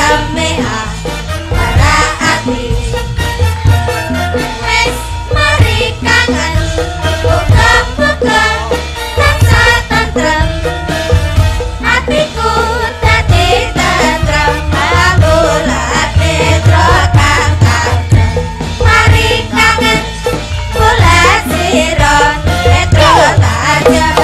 samea para ati wis mari kangen muga-muga tansah tentrem atiku dadi tentrem ambulat netra kang tentrem mari kangen bulan sira netra tajam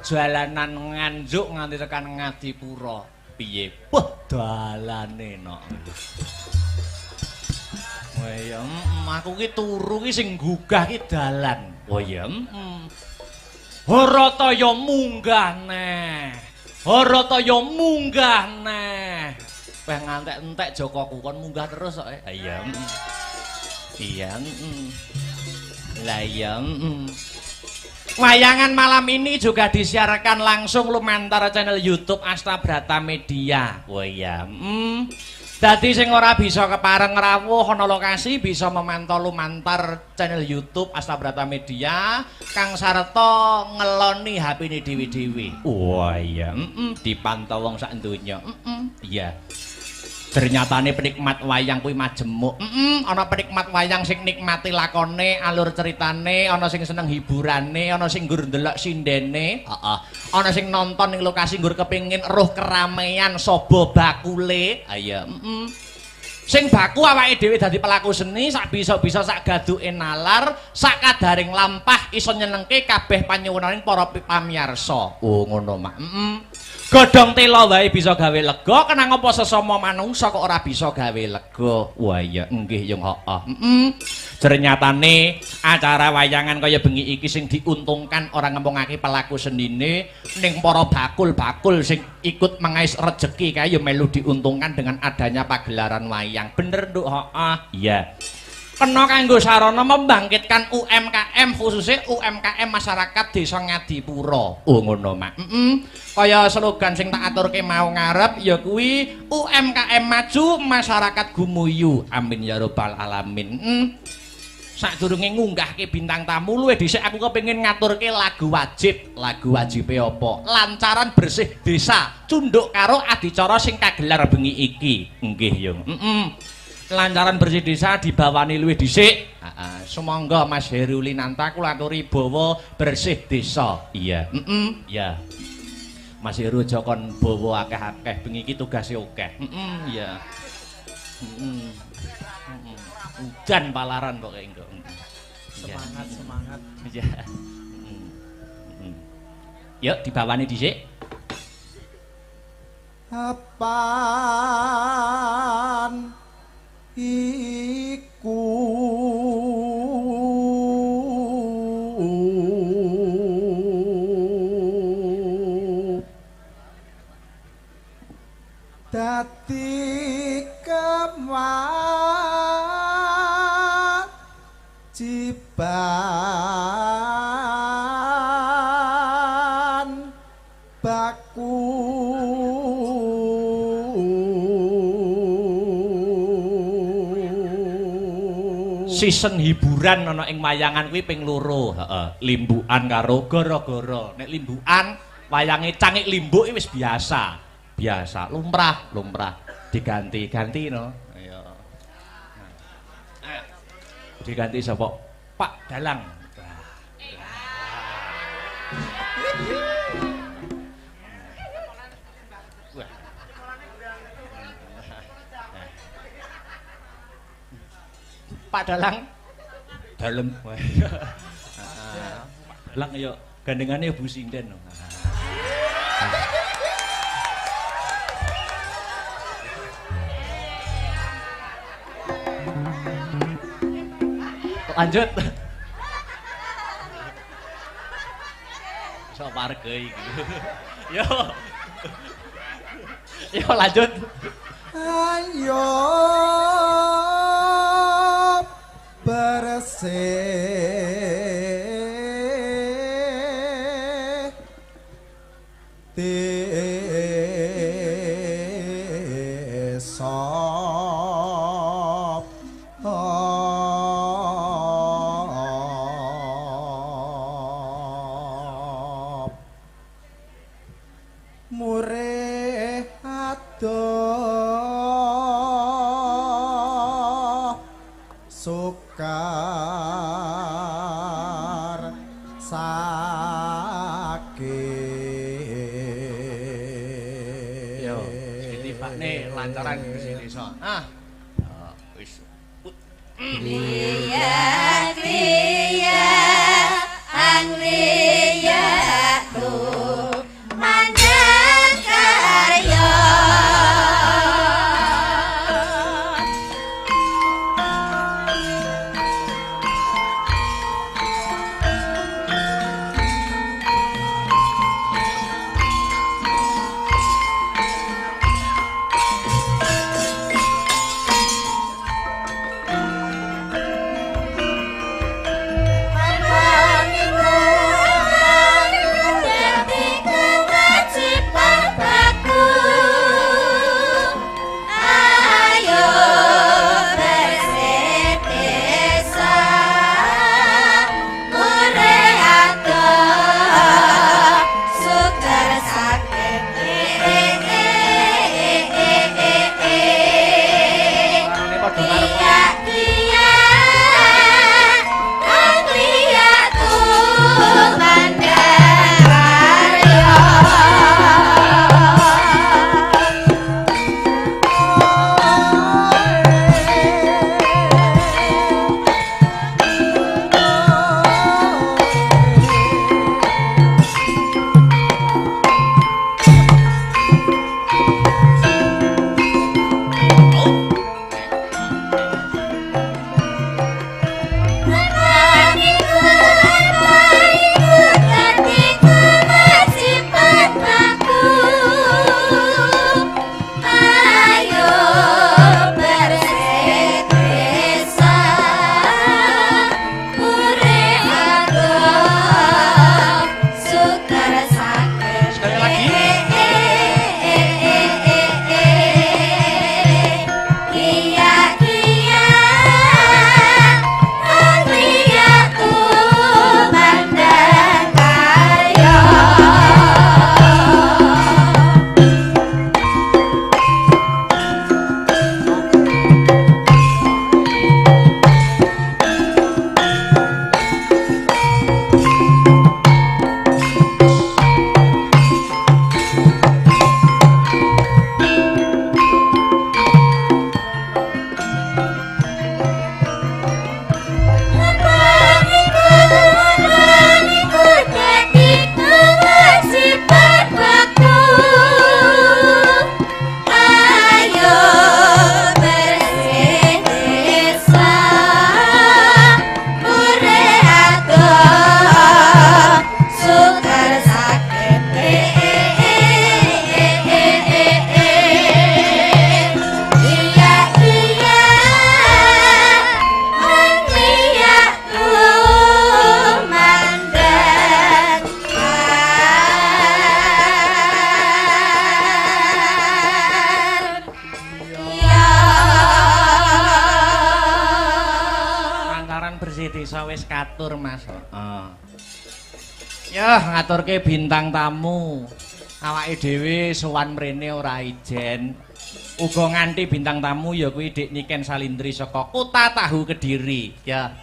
perjalanan nganjuk nganti tekan Ngadipura. Piye? Wah, dalane no. Wah ya, aku ki turu ki sing gugah ki dalan. Oh ya, Harataya munggah neh. Harataya munggah neh. Weh ngantek-entek Jokoku kon munggah terus kok. Iya. Iya, Lah iya, Wayangan malam ini juga disiarkan langsung lumantar channel YouTube Astabrata Media. Oh iya. Dadi sing ora bisa kepareng rawuh ana lokasi bisa memantau lumantar channel YouTube Astabrata Media kang sarta ngeloni HP-ne dhewe-dhewe. Oh iya. Dipantau wong sak donya. Iya. Ternyatane penikmat wayang kuwi majemuk. Ana penikmat wayang sing nikmati lakone, alur ceritane, ana sing seneng hiburane, ana sing nggur ndelok sindene, heeh. Ana sing nonton ning lokasi nggur kepengin roh keramaian sobo bakule. Ayo, Sing baku awake dhewe dadi pelaku seni, sak bisa-bisa sak gaduke nalar, sak kadaring lampah iso nyenengke kabeh panyuwunaning para pamirsa. Oh, ngono mak. Godhong tela wae bisa gawe lega, kenang apa sesama manungsa kok ora bisa gawe lega. Wah iya nggih yung heeh. Ternyatane acara wayangan kaya bengi iki sing diuntungkan ora ngempungake pelaku senine ning para bakul-bakul sing ikut mengais rejeki kae ya melu diuntungkan dengan adanya pagelaran wayang. Bener Nduk, heeh. Iya. Kena kanggo sarana membangkitkan UMKM khususnya UMKM masyarakat Desa Ngadipura. Oh ngono mak. Kaya slogan sing tak aturke mau ngarep ya kuwi UMKM maju masyarakat gumuyu. Amin ya rabbal alamin. Sadurunge ngunggahke bintang tamu luwih dhisik aku kepengin ngaturke lagu wajib. Lagu wajibe apa? Lancaran bersih desa cunduk karo adicara sing kagelar bengi iki. Nggih ya. Lancaran bersih desa dibawani luwih dhisik. Sumangga Mas Heru Linanta kula aturi bawa bersih desa. Iya. Ya. Mas Heru aja kon bawa akeh-akeh bengi iki tugase akeh. Iya. Udan palaran kok engko. Semangat. Ya. Yuk dibawani dhisik. Apaan iku dadi kewajiban baku season hiburan ana ing wayangan kuwi ping 2, heeh. Limbukan karo gara-gara. Nek limbukan wayange cangik limbuk wis biasa. Biasa, lumrah. Diganti-ganti no. Ayo. Nah. Diganti sapa? Pak Dalang. Pak Dalang dalem Pak Dalang yo gandengane Bu Sinden lanjut so warga iki yo lanjut ayo bersih desa murih adoh sukar sakit yo sini Pak nih lancaran ke sini so wis Liya liya angliya tu mandang karya Siji desa wis katur, Mas. Heeh. Yah, ngaturke bintang tamu. Awake dhewe sowan mrene ora ijen. Uga nganti bintang tamu ya kuwi Dik Niken Salindri saka Kota Tahu Kediri. Ya.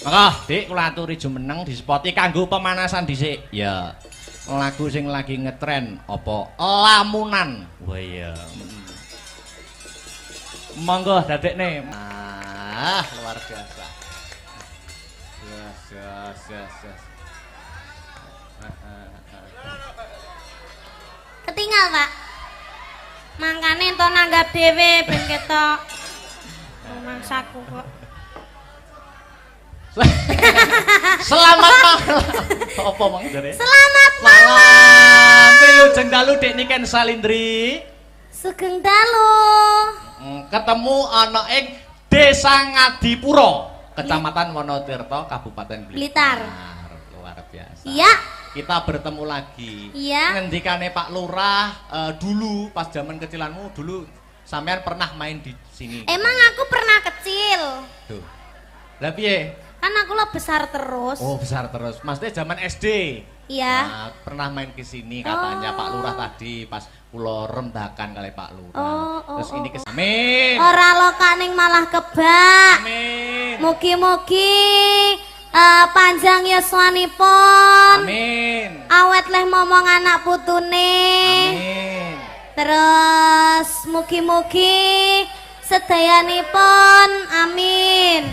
Monggo, Dik kula aturi jumeneng disepoti kanggo pemanasan dhisik. Ya. Lagu sing lagi ngetren apa? Lamunan. Wah iya. Monggo dadekne. Ah, luar biasa. Yes. Ketinggal, Pak. Mangkane ento nanggap dhewe ben ketok. Mangsaku kok. Selamat malam. Apa mang jare? Selamat malam. Wilujeng dalu Dik Niken Salindri. Sugeng dalu. Ketemu ana ing Desa Ngadipura, Kecamatan Wonotirta, Kabupaten Blitar. Luar biasa. Iya. Kita bertemu lagi. Iya. Ngendikane Pak Lurah dulu pas zaman kecilanmu dulu sampean pernah main di sini. Emang aku pernah kecil. Tuh. Lah piye? Kan aku lo besar terus. Oh, besar terus. Maksudnya zaman SD. Iya. Nah, pernah main ke sini katanya Pak Lurah tadi pas kula rembakan kali Pak Lurah. Terus ini ke Amin. Ora lokaning malah kebak. Amin. Mugi-mugi panjang yuswanipun. Amin. Awet leh momong anak putune. Amin. Terus mugi-mugi sedayanipun amin.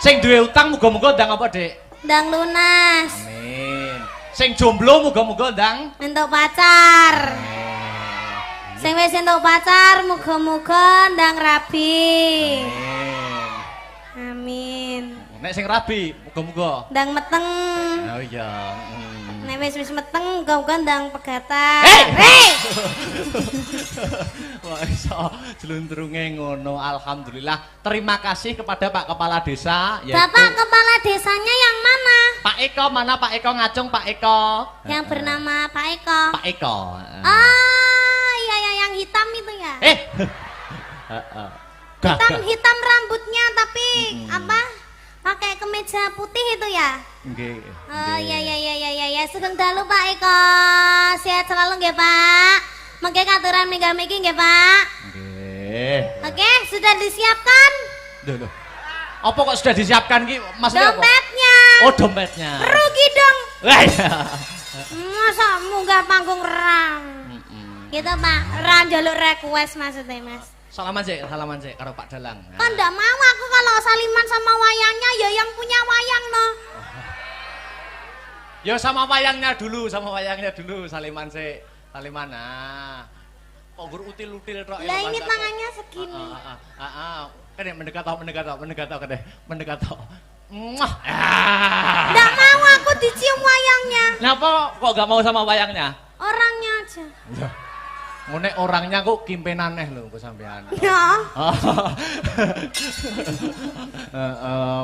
Sing duwe utang muga-muga ndang apa, Dik? Ndang lunas. Amin. Sing jomblo muga-muga ndang Entuk pacar. Sing wis entuk pacar muga-muga ndang rabi. Amin. Nek sing rabi muga-muga Ndang meteng. oh iya. Nek wis meteng muga-muga ndang pegatan. Hei! Wah, iso jlundrunge ngono. Alhamdulillah. Terima kasih kepada Pak Kepala Desa yaitu Bapak Kepala Desanya yang mana? Pak Eko. Mana Pak Eko ngacung Pak Eko? Yang bernama Pak Eko. Pak Eko. Ah, iya ya yang hitam itu ya. Hitam rambutnya tapi apa? Pakai kemeja putih itu ya? Nggih. Oh iya. Sugeng dalu Pak Eko. Sehat selalu nggih, Pak. Mengke katuran mingga-minggi nggih, Pak. Nggih. Oke, sudah disiapkan? Loh. Apa kok sudah disiapkan ki? Maksudnya apa? Dompetnya. Oh, dompetnya. Rugi dong. Wah, iya. Masa munggah panggung rang. Gitu, Pak. Rang jaluk request maksudnya, Mas. Salaman sih karo Pak Dalang. Kan ndak mau aku kalau saliman sama wayangnya ya yang punya wayang no. Ya sama wayangnya dulu saliman sih. Saliman nah. Kok gur util-util tok. Lah ini tangannya segini. Kan mendekat tok. Muah. Ndak mau aku dicium wayangnya. Kenapa kok gak mau sama wayangnya? Orangnya aja. Ngene orangnya kok kimpenaneh lho kok sampean. Ya.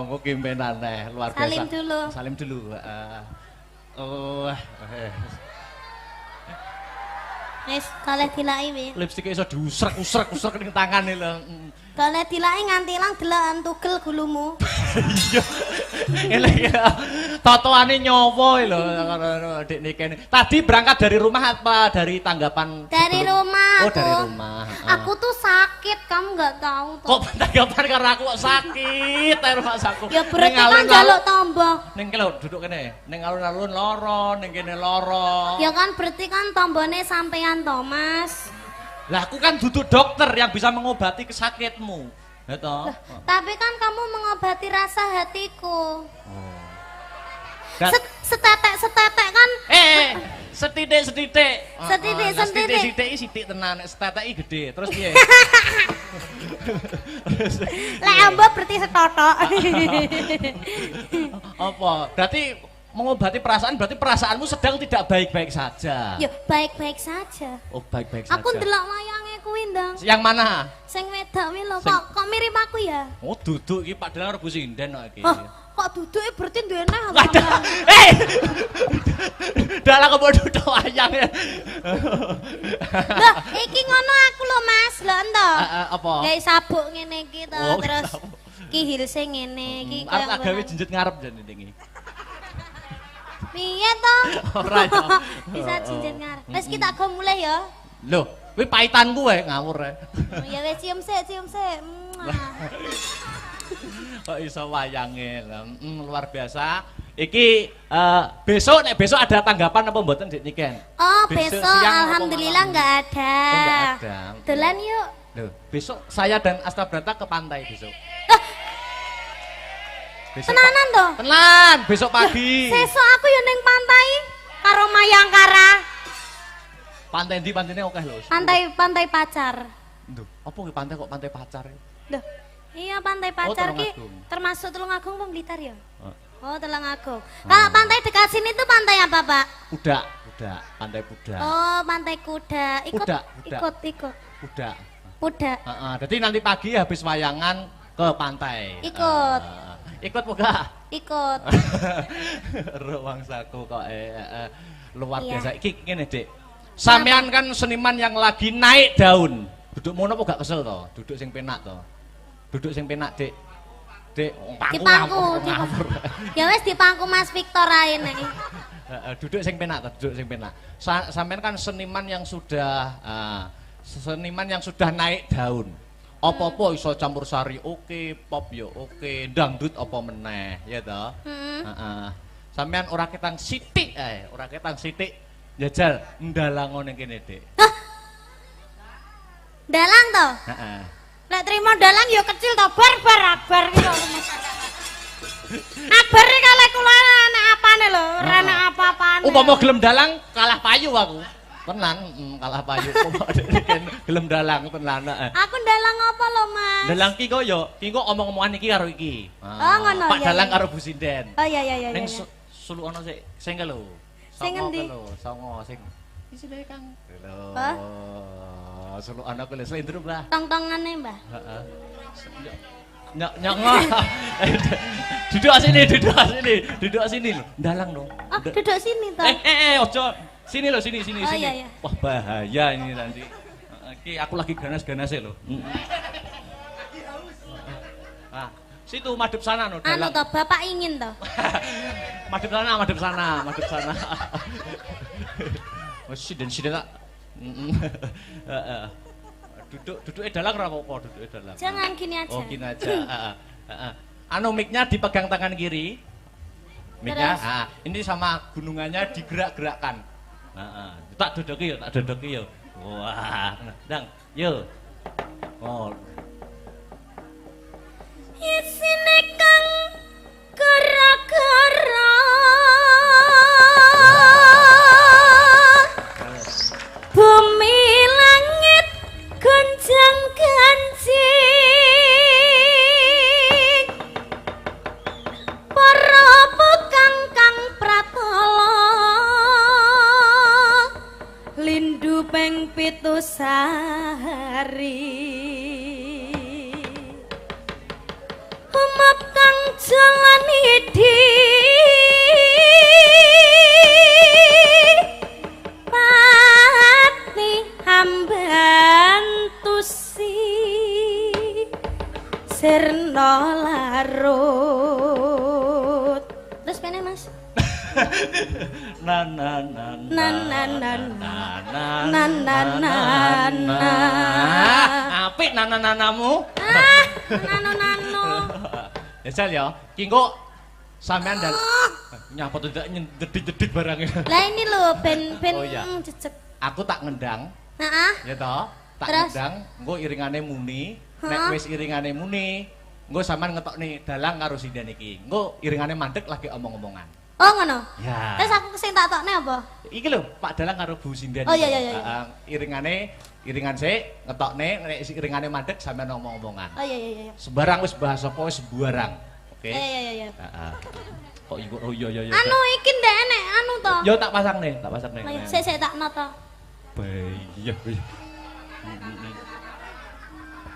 Kok kimpenaneh luar biasa. Salim dulu. Wis kalih dilaki wi. Lipstik iso diusrek-usrek ning tangane lho. Kalih dilaki nganti ilang deloken tugel gulumu. Iya. Ngene ya. Totoane nyowo lho Dik Niken. Tadi berangkat dari rumah apa dari tanggapan? Dari rumah. Oh, dari rumah. Aku tuh sakit, kamu nggak tahu toh. Kok tanggapan karena aku kok sakit ae rumah saku. Ya berarti kan jaluk tombol. Ning kene duduk kene. Ning alun-alun loro, ning kene loro. Ya kan berarti kan tombone sampean Thomas. Lah aku kan duduk dokter yang bisa mengobati kesakitmu. Ya toh. Tapi kan kamu mengobati rasa hatiku. Dan Setetek kan? setitik. Setitik. Sithik tenan, setetek gede. Terus piye? Lek ambo berarti setotok. Apa? Berarti mengobati perasaan berarti perasaanmu sedang tidak baik-baik saja. Ya baik-baik saja. Oh, baik-baik saja. Aku ndelok wayange kuwi ndang. Yang mana? Sing wedok wi lho, kok mirip aku ya? Oh, duduk iki Pak Dalang Rebu Sinden kok iki. Kok duduke berarti duwe neh. Dalang kok duduk wayange. Lah, iki ngono aku lho Mas, lho ento. Apa? Gawe sabuk ngene iki to, terus Ki hilse ngene iki Arep tak gawe ngono. jenjet ngarep jan iki. Piye to? Ora ya. Bisa jinjit ngarep. Wis kita go mulai ya. Loh, kuwi paitanku wae ngawur ae. Ya wis cium sik, cium sik. Kok iso wayange. Luar biasa. Iki besok nek besok ada tanggapan apa mboten Dik Niken? Oh, Besok besok siang apa alhamdulillah malam? enggak ada. Oh, nggak ada. Dolan yuk. Loh, besok saya dan Asta Brata ke pantai besok. Besok Tenanan to? Tenan, besok pagi. Sesuk aku yo ning pantai karo Mayangkara. Pantai ndi pantene akeh lho. Pantai pacar. Duh, apa ki pantai kok pantai pacar? Loh, iya pantai pacar ki Tulungagung. termasuk Tulungagung apa Blitar ya? Oh. Oh, Tulungagung. Kalau pantai dekat sini tuh pantai apa, Pak? Pudak, pantai Pudak. Oh, pantai kuda. Ikut, Kuda. ikut. Pudak. Kuda. Heeh, jadi nanti pagi habis wayangan ke pantai. Ikut. Ikut muga. Ikut. Ruang saku kok luar Iya. biasa. Iki ngene, Dik. Sampean kan seniman yang lagi naik daun. Duduk mono apa gak kesel to? Duduk sing penak to. Duduk sing penak, Dik. Dik, Dipangku. ngawur. Ya wes dipangku Mas Victor ae nek. Duduk sing penak to, duduk sing penak. Sampean kan seniman yang sudah naik daun. Apa-apa iso campur sari oke, pop yo oke, dangdut apa meneh, ya toh? Heeh. Sampean ora ketang sithik ae, ora ketang sithik njajal ndalang ning kene, Dik. Dalang to? Heeh. Lek trimo dalang ya kecil to, bar akbar iki kok. Akbar iki kalih kula anak apane lho, ora anak apa-apane. Upama gelem dalang kalah payu aku. Tenan, kalah payu. Gelem dalang tenan. Aku dalang apa lho, Mas? Dalang ki kok omong-omongan iki karo iki. Oh, ngono, Pak iya, Dalang iya. karo Bu Sinden. Oh iya iya iya. Ning iya. sulukono sik sing ke lho. Sing ngendi? Songo sing isine Kang. Lho. Hah? Sulukono ku lho slendro, Mbah. Tong-tongane, Mbah. Heeh. Nyok. Duduk sini lho. Dalang dong. Oh, duduk sini to. Ojo. Sini loh, sini. Oh, iya, iya. Wah, bahaya ini nanti. Iki aku lagi ganas-ganasnya loh. Nah, situ madep sana no, Anu dalang. to, Bapak ingin to. Madep sana. Oh, siden tak. Heeh. Duduk dalang ora apa-apa, duduk dalang. Jangan gini aja. Oh, gini aja. Heeh. Anu mic-nya dipegang tangan kiri. Mic-nya, Terus? ini sama gunungannya digerak-gerakkan. Tak dodoki yo. Wah, dang, yo. Oh. Isine kang gara-gara bumi langit gonjang ganjing para pekang kang pratala lindu ping 7 sari umat kang jalani di pati hambantusi sirna larut. Terus pene Mas? Na. Apik nana-nanamu. Nano. Ya Jal ya, ki engko sampean dan nyapa tuh jedit-jedit barangnya. Lah ini lho ben Oh, iya. jejeg. Aku tak ngendang, Heeh. ya toh. Tak Terus? ngendang, engko iringane muni. Hah? Nek wis iringane muni, engko sampean ngetokne dalang karo sinden iki. Engko iringane mandek lagi omong-omongan. Oh ngono. Ya. Terus aku sing tak tokne apa? Iki lho, Pak Dalang karo Bu Sinden. Oh, iya, iya, iya. Iringan sik ngetokne nek iringane mandek sampean omong-omongan. Oh iya. Sembarang wis bahasa apa wis sembarang. Oke. Iya. Heeh. Kok iku oh iya. Anu iki ndek enek anu to. Yo tak pasang nih. Lah sik tak noto. Iya.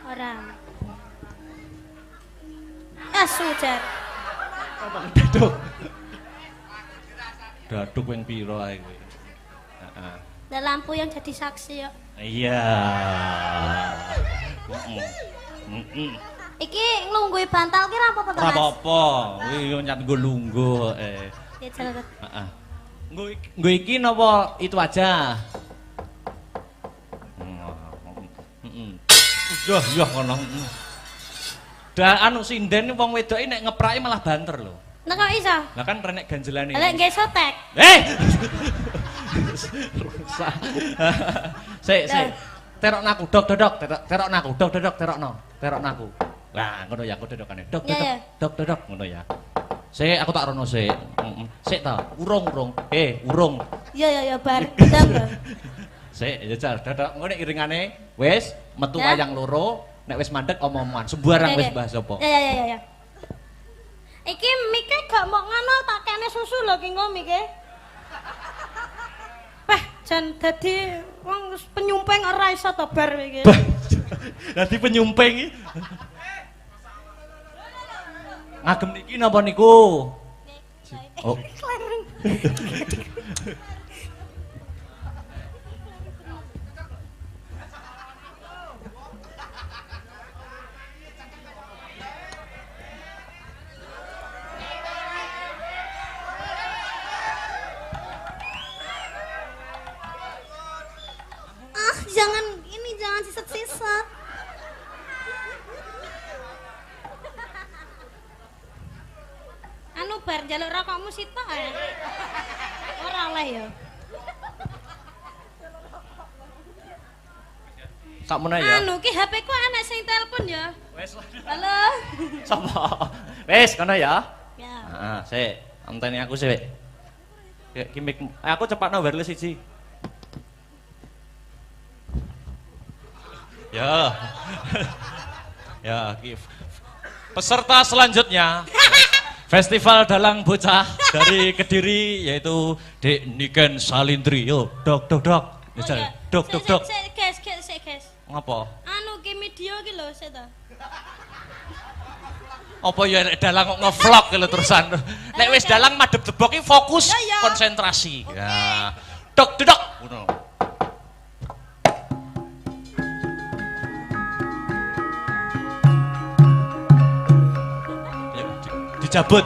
Ora. Sujar. Daduk. Daduk wing pira ae kowe. Heeh. Ada lampu yang jadi saksi ya. Iya. Iki nglungguhi bantal ki ra apa-apa to, Ora Mas? apa-apa. Kuwi yo nyat nggo lungguh. Ya jalan. Heeh. Nggo iki napa itu aja? Heeh. Yo ngono. Anu sinden wong wedoke nek ngepraki malah banter lho. Nek kok iso? Lah kan renek ganjelane. Lek nggih sotek. Rusak. Sik. Terokno aku, dok, terokno aku, dok, terokno aku. Wah, ngono ya aku dodokane. Dok, ngono ya. Sik, aku tak rono sik. Sik ta, urung. Urung. Ya bar. Dok. Sik, jajal dodok ngene iringane. Wis, metu wayang loro, nek wis mandek omong-omongan. Sembarang wis bahas apa. Ya. Iki mike gak mau ngono tak kene susu lho ki nggo mike. Wah, jan dadi wong penyumping ora iso to bar iki. Dadi penyumping iki. Ngagem niki napa niku? Oh. Jangan sisat-sisat. Anu bar njaluk rokokmu sitok ae. Ora oleh ya. Sakmene ya. Anu ki HP ku anak sing telepon ya. Wes. Halo. Sapa? Wes kono ya. Ya. Heeh, sik. Anteni aku sik. Ki mic aku cepatno wireless siji. Ya. Ya, peserta selanjutnya Festival Dalang Bocah dari Kediri yaitu Dek Niken Salindri. Yo, dok. Jajal. Dok. Guys. Ngapa? Anu ki media ki lho sik to. Apa ya nek dalang kok nge-vlog ki lho terusan. Nek wis dalang madhep debok ki fokus konsentrasi. Ya. Dok. Ngono. Dijabut.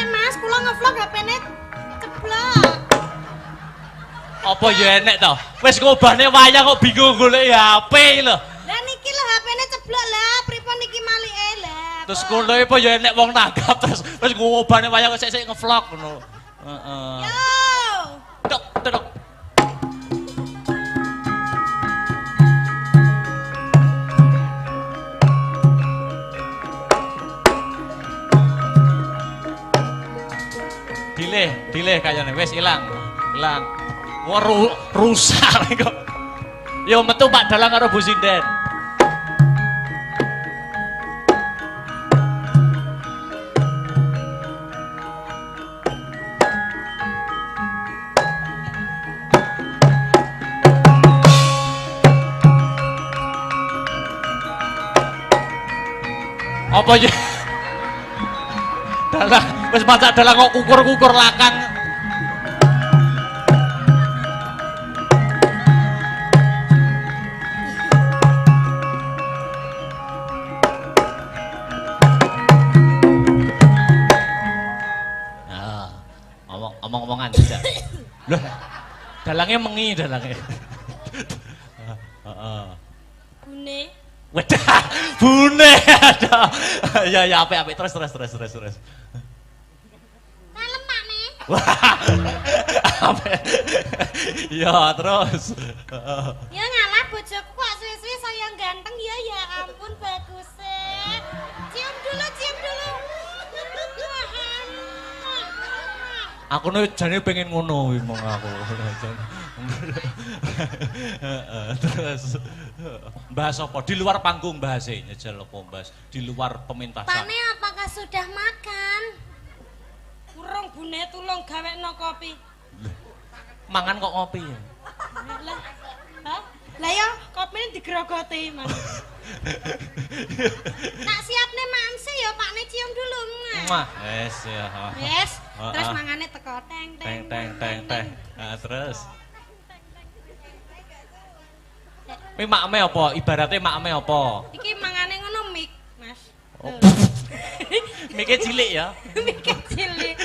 Mas, kula nge-vlog HP-ne ceblok. Apa ya enek to? Wis ngobahne wayang kok bingung golek HP lho. Lah niki lho HP-ne ceblok lah, pripun niki malike lah. Terus kono apa ya enek wong tanggap terus wis ngobahne wayang kok sik nge-vlog ngono. Heeh. Yo. Dok. Dileh kayane wis ilang. Wah rusak kok. Yo metu Pak Dalang karo Bu Sinden. Apa ya? Dalang wis macak dalang kok kukur-kukur lakang. Nah, omong-omongan tidak. Loh, dalangnya mengi dalangnya. Heeh. Bune. Wedah, bune ada. Ya apik terus. Kalem Pak nih. Wah. Apik. Ya terus. Ya ngalah bojoku kok suwi-suwi saya ganteng ya ampun bagus cium dulu. Aku nih jane pengen ngono wih mong aku. Terus bahas apa? Di luar panggung bahasnya jel apa bahas di luar pementasan. Pane apakah sudah makan? Urung bune tulung gawekno kopi. Mangan kok ngopi ya? Lah. Hah? Lah ya kopine digrogoti, Mas. Tak siapne manse ya Pakne cium dulu. Wes ya. Wis, terus mangane teko teng Teng teng teng teng. Nah, terus. Kuwi makme apa? Ibaratnya makme apa? Iki mangane ngono mik, Mas. Oh. Mike cilik ya. Mik cilik.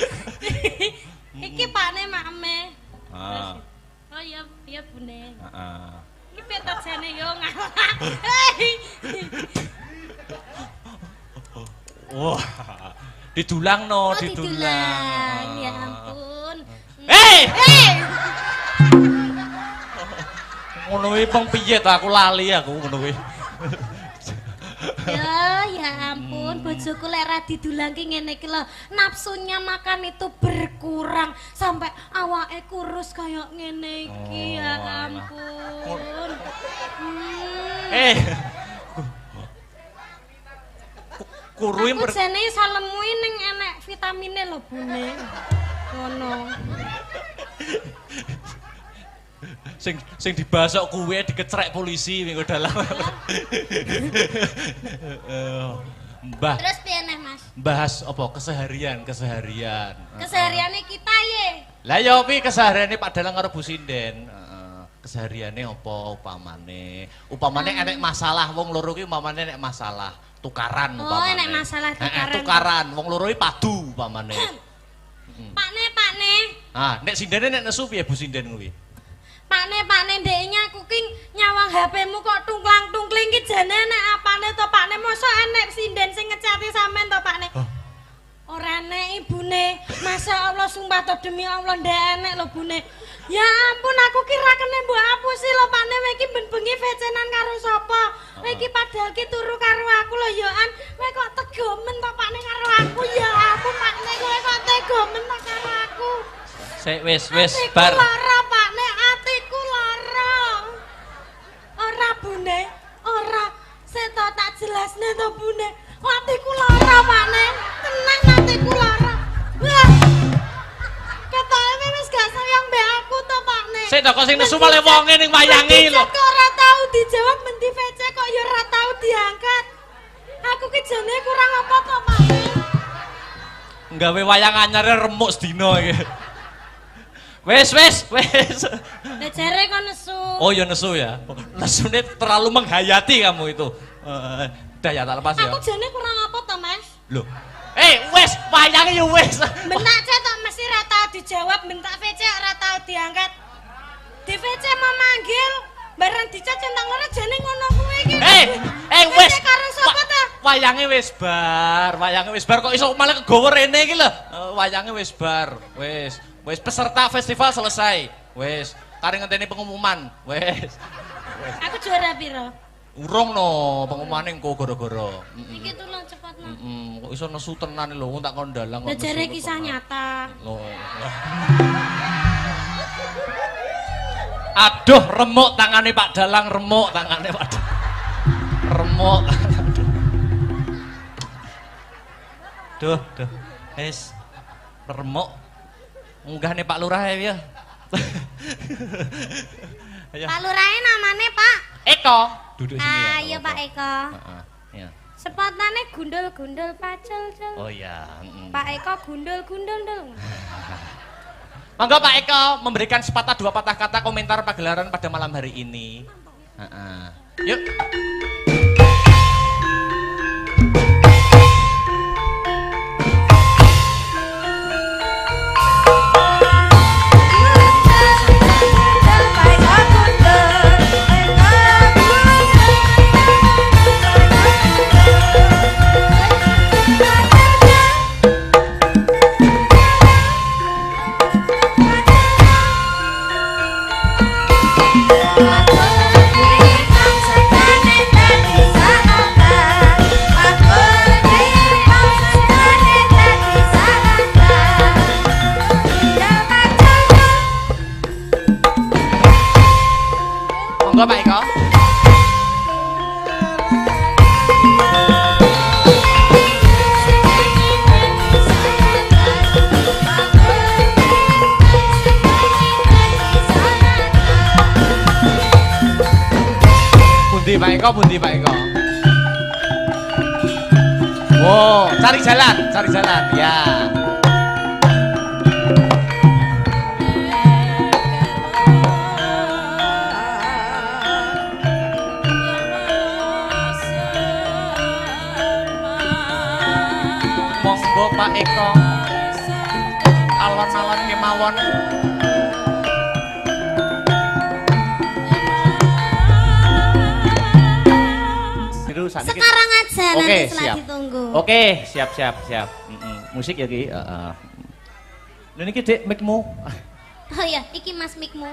Iki pakne makme. Ah. Oh iya, iya Bune. Heeh. Iki petot jane yo ngalah. Wah. Didulang no, Oh, didulang. Ya ampun. Hei! Ngono kuwi peng piye to aku lali aku ngono kuwi. Ya ampun, bojoku lek ra didulangke ngene iki lho, nafsunya makan itu berkurang sampai awake kurus kayak ngene iki. Ya ampun. Kurui aku jane salemu ning enek vitamine lho Bune. Ngono. Sing dibasok kuwe dikecrek polisi minggu dalam. Mbah. Terus piye neh, Mas? Bahas apa keseharian. Kesehariane kita ye. Lah ya kuwi kesehariane Pak Dalang karo Bu Sinden. Kesehariane apa upamane? Upamane enek masalah wong loro ki upamane enek masalah tukaran upamane. Oh, enek masalah tukaran. Tukaran wong loro ki padu upamane. Pakne. Ah, nek Sindene nek nesu piye Bu Sinden kuwi? Pakne ndeknya aku ki nyawang HP-mu kok tungklang-tungkling ki jane nek apane to Pakne mosok enek sinden sing ngecati sampean to Pakne. Ora enek ibune. Masya Allah sumpah to demi Allah ndek enek lho Bune. Ya ampun aku kira kene mbok apusi lho Pakne kowe iki ben bengi vecenan karo sapa? Kowe iki padahal ki turu karo aku lho ya an. Kowe kok tegomen to Pakne karo aku ya ampun Pakne kowe kok tegomen to karo aku. Sik wis bar. Lara Pakne atiku lara. Ora Bune, ora. Seto tak jelasne to Bune. Atiku lara Pakne. Tenang atiku lara. Wah. Ketoke wis gak sayang mbek aku to Pakne. Sik to kok sing nesu malah wonge ning wayange lho. Kok ora tau dijawab menti VC kok ya ora tau diangkat. Aku ki jane kurang apa to Pakne? Nggawe wayang anyare remuk sedina iki. Wes. Lah jare kok nesu. Oh ya nesu ya. Nesune terlalu menghayati kamu itu. Udah ya tak lepas ya. Aku jane kurang apa to, Mas? Loh. Wes, wayange ya wes. Bentak cetok mesti ra tau dijawab, bentak VC ora tau diangkat. Di VC mau manggil, bareng dicat centang loro jane ngono kuwi iki. Wes. Karo sapa ta? Wayange wis bar kok iso malah kegowo rene iki lho. Wayange wis bar. Wes peserta festival selesai. Wes, kare ngenteni pengumuman. Wes. Aku juara piro? Urung no, pengumumane engko gara-gara. Iki tulung cepet no. Kok iso nesu tenan lho, tak kon dalang kok. Lah jare kisah nyata. Aduh, remuk tangane Pak Dalang, remuk tangane Pak Dalang. Remuk. Duh. Wis. Remuk. Munggah nih Pak Lurah ya. Pak Lurahe namane Pak Eko. Duduk sini ya. Iya Pak Eko. Iya. Sepotane gundul-gundul pacul. Oh iya. Pak Eko gundul-gundul. Monggo Pak Eko memberikan sepatah dua patah kata komentar pagelaran pada malam hari ini. Yuk. Monggo Pak Eko. Bundi Pak Eko. monggo cari jalan ya. Monggo Pak Eko alon-alon kemawon. Sekarang aja Oke, nanti setelah siap. ditunggu. Oke, siap. Musik ya Ki. Lha niki Dik mic-mu. Oh ya, iki Mas mikmu.